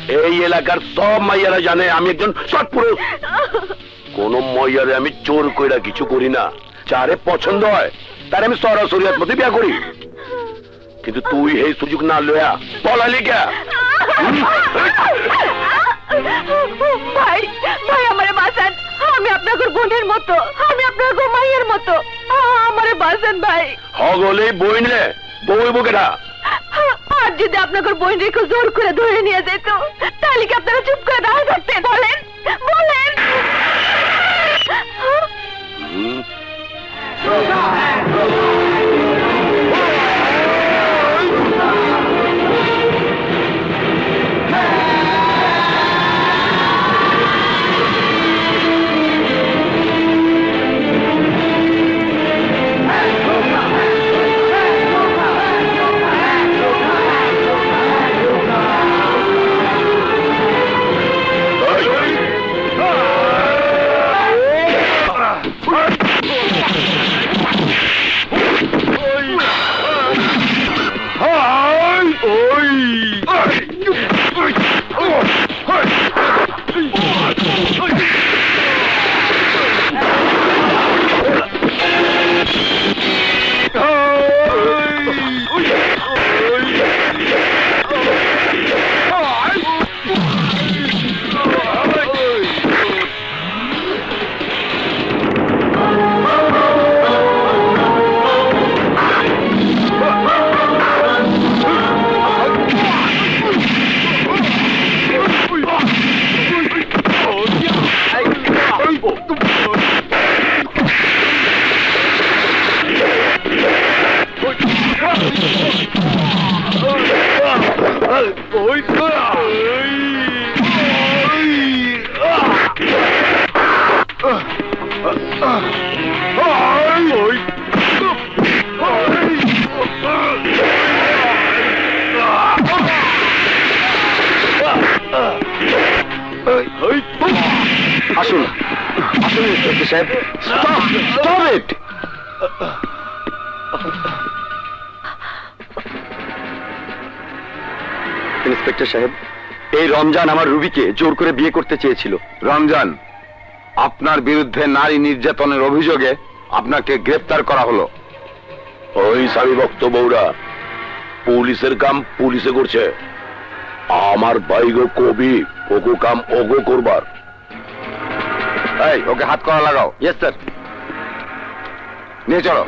এই এলাকার সব মাইয়ারা জানে আমি একজন সৎপুরুষ। কোন মাইয়ারে আমি জোর কইরা কিছু করি না, যারে পছন্দ হয় তার আমি সরাসরি মধ্যে বিয়া করি। কিন্তু তুই এই সুযোগ না লয়া পলালি কে? ভাই ভাই আমারে বাঁচান, আমি আপনাদের বোনের মতো, আমি আপনাদের মায়ের মতো, আমারে বাঁচান ভাই। হগলে বই নে বই বুকেটা। আর যদি আপনাদের বোন রেখে জোর করে ধরে নিয়ে যেত তাহলে কি আপনারা চুপ করে দাঁড়িয়ে থাকতেন? বলেন বলেন। আসুন আসুন ইন্সপেক্টর সাহেব, স্টপ ইট। ইন্সপেক্টর সাহেব, এই রমজান আমার রুবিকে জোর করে বিয়ে করতে চেয়েছিল। রমজান, আপনার বিরুদ্ধে নারী নির্যাতনের অভিযোগে আপনাকে গ্রেফতার করা হলো। ওই স্বামী ভক্ত বউরা পুলিশের কাম পুলিশে করছে, আমার ভাইগো কবি ওগো কাম ওগো করবার। এই ওকে হাত করা লাগাও। Yes sir. নিয়ে চলো।